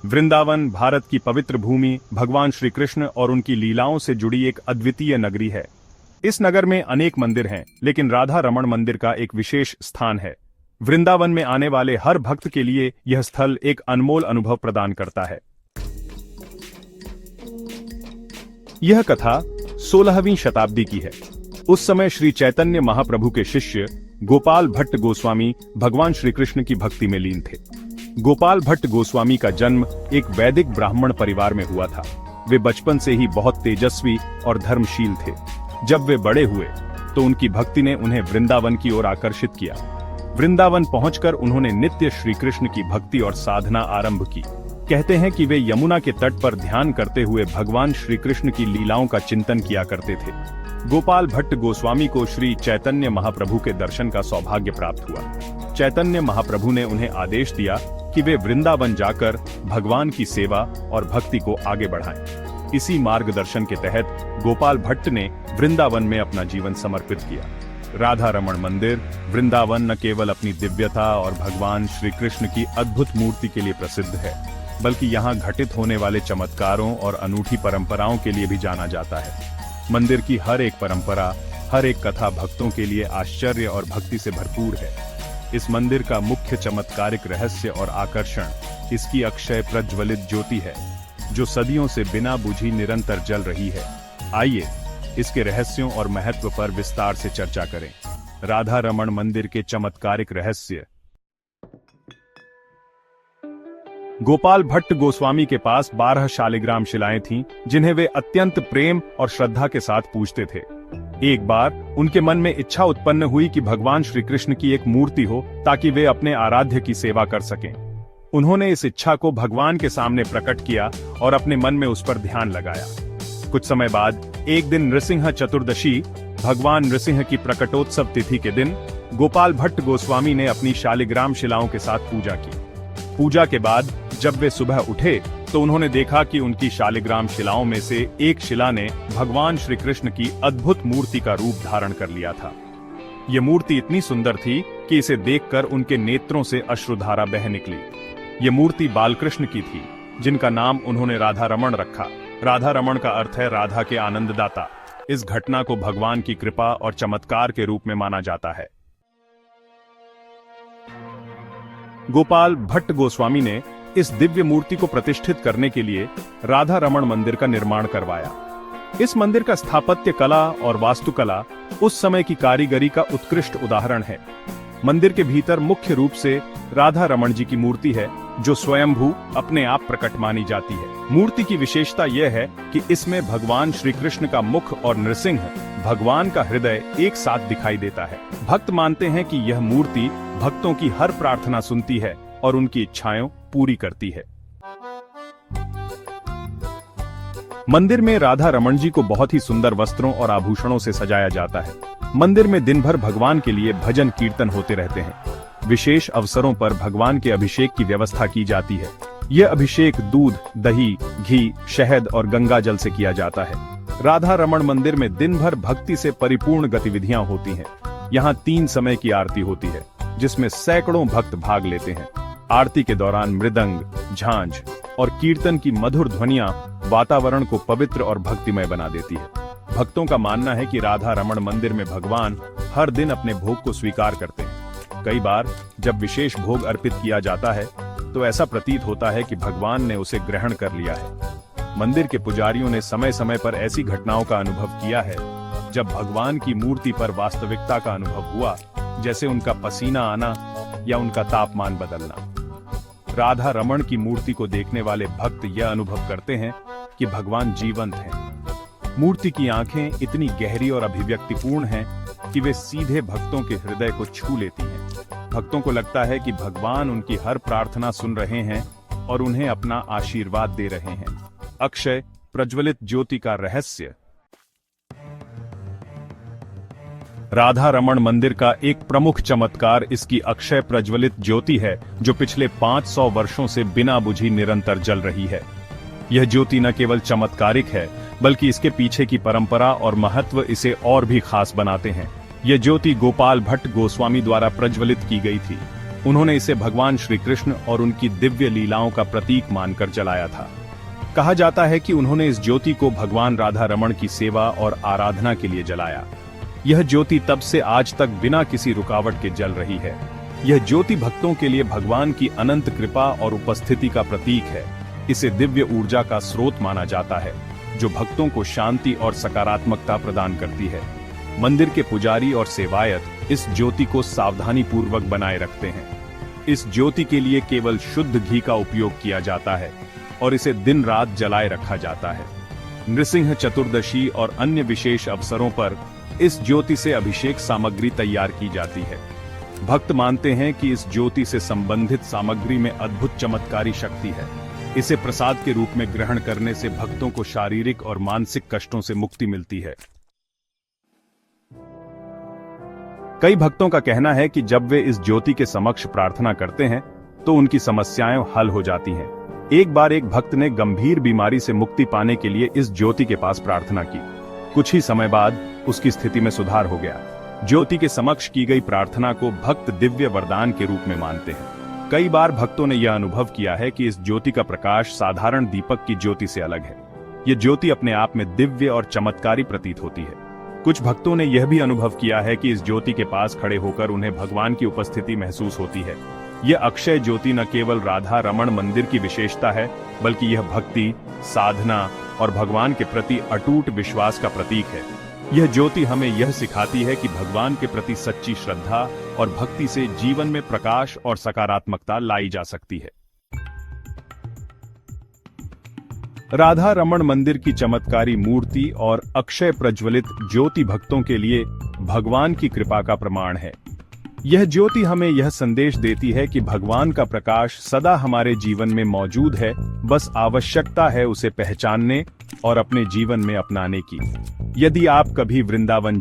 वृंदावन भारत की पवित्र भूमि, भगवान श्री कृष्ण और उनकी लीलाओं से जुड़ी एक अद्वितीय नगरी है। इस नगर में अनेक मंदिर हैं, लेकिन राधा रमण मंदिर का एक विशेष स्थान है। वृंदावन में आने वाले हर भक्त के लिए यह स्थल एक अनमोल अनुभव प्रदान करता है। यह कथा 16वीं शताब्दी की है। उस समय श्री चैतन्य महाप्रभु के शिष्य गोपाल भट्ट गोस्वामी भगवान श्री कृष्ण की भक्ति में लीन थे। गोपाल भट्ट गोस्वामी का जन्म एक वैदिक ब्राह्मण परिवार में हुआ था। वे बचपन से ही बहुत तेजस्वी और धर्मशील थे। जब वे बड़े हुए तो उनकी भक्ति ने उन्हें वृंदावन की ओर आकर्षित किया। वृंदावन पहुंचकर उन्होंने नित्य श्री कृष्ण की भक्ति और साधना आरंभ की। कहते हैं कि वे यमुना के तट पर ध्यान करते हुए भगवान श्री कृष्ण की लीलाओं का चिंतन किया करते थे। गोपाल भट्ट गोस्वामी को श्री चैतन्य महाप्रभु के दर्शन का सौभाग्य प्राप्त हुआ। चैतन्य महाप्रभु ने उन्हें आदेश दिया कि वे वृंदावन जाकर भगवान की सेवा और भक्ति को आगे बढ़ाएं। इसी मार्गदर्शन के तहत गोपाल भट्ट ने वृंदावन में अपना जीवन समर्पित किया। राधा रमण मंदिर वृंदावन न केवल अपनी दिव्यता और भगवान श्री कृष्ण की अद्भुत मूर्ति के लिए प्रसिद्ध है, बल्कि यहाँ घटित होने वाले चमत्कारों और अनूठी परंपराओं के लिए भी जाना जाता है। मंदिर की हर एक परंपरा, हर एक कथा भक्तों के लिए आश्चर्य और भक्ति से भरपूर है। इस मंदिर का मुख्य चमत्कारिक रहस्य और आकर्षण इसकी अक्षय प्रज्वलित ज्योति है, जो सदियों से बिना बुझी निरंतर जल रही है। आइए इसके रहस्यों और महत्व पर विस्तार से चर्चा करें। राधा रमण मंदिर के चमत्कारिक रहस्य। गोपाल भट्ट गोस्वामी के पास 12 शालिग्राम शिलाएं थीं, जिन्हें वे अत्यंत प्रेम और श्रद्धा के साथ पूजते थे। एक बार उनके मन में इच्छा उत्पन्न हुई कि भगवान श्री कृष्ण की एक मूर्ति हो, ताकि वे अपने आराध्य की सेवा कर सकें। उन्होंने इस इच्छा को भगवान के सामने प्रकट किया और अपने मन में उस पर ध्यान लगाया। कुछ समय बाद एक दिन नृसिंह चतुर्दशी, भगवान नृसिंह की प्रकटोत्सव तिथि के दिन, गोपाल भट्ट गोस्वामी ने अपनी शालिग्राम शिलाओं के साथ पूजा की। पूजा के बाद जब वे सुबह उठे तो उन्होंने देखा कि उनकी शालिग्राम शिलाओं में से एक शिला ने भगवान श्री कृष्ण की अद्भुत मूर्ति का रूप धारण कर लिया था। यह मूर्ति इतनी सुंदर थी कि इसे देखकर उनके नेत्रों से अश्रुधारा बह निकली। यह मूर्ति बालकृष्ण की थी, जिनका नाम उन्होंने राधा रमण रखा। राधा रमण का अर्थ है राधा के आनंददाता। इस घटना को भगवान की कृपा और चमत्कार के रूप में माना जाता है। गोपाल भट्ट गोस्वामी ने इस दिव्य मूर्ति को प्रतिष्ठित करने के लिए राधा रमण मंदिर का निर्माण करवाया। इस मंदिर का स्थापत्य कला और वास्तुकला उस समय की कारीगरी का उत्कृष्ट उदाहरण है। मंदिर के भीतर मुख्य रूप से राधा रमण जी की मूर्ति है, जो स्वयंभू अपने आप प्रकट मानी जाती है। मूर्ति की विशेषता यह है कि इसमें भगवान श्री कृष्ण का मुख और नृसिंह भगवान का हृदय एक साथ दिखाई देता है। भक्त मानते हैं कि यह मूर्ति भक्तों की हर प्रार्थना सुनती है और उनकी इच्छाएं पूरी करती है। मंदिर में राधा रमण जी को बहुत ही सुंदर वस्त्रों और आभूषणों से सजाया जाता है। मंदिर में दिन भर भगवान के लिए भजन कीर्तन होते रहते हैं। विशेष अवसरों पर भगवान के अभिषेक की व्यवस्था की जाती है। यह अभिषेक दूध, दही, घी, शहद और गंगा जल से किया जाता है। राधा रमण मंदिर में दिन भर भक्ति से परिपूर्ण गतिविधियां होती हैं। यहाँ 3 समय की आरती होती है, जिसमें सैकड़ों भक्त भाग लेते हैं। आरती के दौरान मृदंग, झांझ और कीर्तन की मधुर ध्वनियां वातावरण को पवित्र और भक्तिमय बना देती है। भक्तों का मानना है कि राधा रमण मंदिर में भगवान हर दिन अपने भोग को स्वीकार करते हैं। कई बार जब विशेष भोग अर्पित किया जाता है तो ऐसा प्रतीत होता है कि भगवान ने उसे ग्रहण कर लिया है। मंदिर के पुजारियों ने समय समय पर ऐसी घटनाओं का अनुभव किया है जब भगवान की मूर्ति पर वास्तविकता का अनुभव हुआ, जैसे उनका पसीना आना या उनका तापमान बदलना। राधा रमण की मूर्ति को देखने वाले भक्त यह अनुभव करते हैं कि भगवान जीवंत हैं। मूर्ति की आंखें इतनी गहरी और अभिव्यक्तिपूर्ण हैं कि वे सीधे भक्तों के हृदय को छू लेती हैं। भक्तों को लगता है कि भगवान उनकी हर प्रार्थना सुन रहे हैं और उन्हें अपना आशीर्वाद दे रहे हैं। अक्षय प्रज्वलित ज्योति का रहस्य। राधा रमण मंदिर का एक प्रमुख चमत्कार इसकी अक्षय प्रज्वलित ज्योति है, जो पिछले 500 वर्षों से बिना बुझी निरंतर जल रही है। यह ज्योति न केवल चमत्कारिक है, बल्कि इसके पीछे की परंपरा और महत्व इसे और भी खास बनाते हैं। यह ज्योति गोपाल भट्ट गोस्वामी द्वारा प्रज्वलित की गई थी। उन्होंने इसे भगवान श्री कृष्ण और उनकी दिव्य लीलाओं का प्रतीक मानकर जलाया था। कहा जाता है कि उन्होंने इस ज्योति को भगवान राधा रमण की सेवा और आराधना के लिए जलाया। यह ज्योति तब से आज तक बिना किसी रुकावट के जल रही है। यह ज्योति भक्तों के लिए भगवान की अनंत कृपा और उपस्थिति का प्रतीक है। इसे दिव्य ऊर्जा का स्रोत माना जाता है, जो भक्तों को शांति और सकारात्मकता प्रदान करती है। मंदिर के पुजारी और सेवायत इस ज्योति को सावधानी पूर्वक बनाए रखते हैं। इस ज्योति के लिए केवल शुद्ध घी का उपयोग किया जाता है और इसे दिन रात जलाए रखा जाता है। नृसिंह चतुर्दशी और अन्य विशेष अवसरों पर इस ज्योति से अभिषेक सामग्री तैयार की जाती है। भक्त मानते हैं कि इस ज्योति से संबंधित सामग्री में अद्भुत चमत्कारी शक्ति है। इसे प्रसाद के रूप में ग्रहण करने से भक्तों को शारीरिक और मानसिक कष्टों से मुक्ति मिलती है। कई भक्तों का कहना है कि जब वे इस ज्योति के समक्ष प्रार्थना करते हैं तो उनकी समस्याएं हल हो जाती हैं। एक बार एक भक्त ने गंभीर बीमारी से मुक्ति पाने के लिए इस ज्योति के पास प्रार्थना की। कुछ ही समय बाद उसकी स्थिति में सुधार हो गया। ज्योति के समक्ष की गई प्रार्थना को भक्त दिव्य वरदान के रूप में मानते हैं। कई बार भक्तों ने यह अनुभव किया है कि इस ज्योति का प्रकाश साधारण दीपक की ज्योति से अलग है। यह ज्योति अपने आप में दिव्य और चमत्कारी प्रतीत होती है। कुछ भक्तों ने यह भी अनुभव किया है कि इस ज्योति के पास खड़े होकर उन्हें भगवान की उपस्थिति महसूस होती है। यह अक्षय ज्योति न केवल राधा रमण मंदिर की विशेषता है, बल्कि यह भक्ति, साधना और भगवान के प्रति अटूट विश्वास का प्रतीक है। यह ज्योति हमें यह सिखाती है कि भगवान के प्रति सच्ची श्रद्धा और भक्ति से जीवन में प्रकाश और सकारात्मकता लाई जा सकती है। राधा रमण मंदिर की चमत्कारी मूर्ति और अक्षय प्रज्वलित ज्योति भक्तों के लिए भगवान की कृपा का प्रमाण है। यह ज्योति हमें यह संदेश देती है कि भगवान का प्रकाश सदा हमारे जीवन में मौजूद है, बस आवश्यकता है उसे पहचानने और अपने जीवन में अपनाने की। यदि आप कभी वृंदावन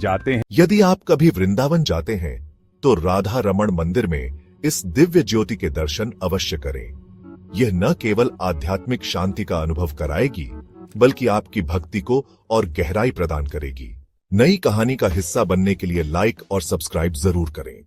जाते हैं तो राधा रमण मंदिर में इस दिव्य ज्योति के दर्शन अवश्य करें। यह न केवल आध्यात्मिक शांति का अनुभव कराएगी, बल्कि आपकी भक्ति को और गहराई प्रदान करेगी। नई कहानी का हिस्सा बनने के लिए लाइक और सब्सक्राइब जरूर करें।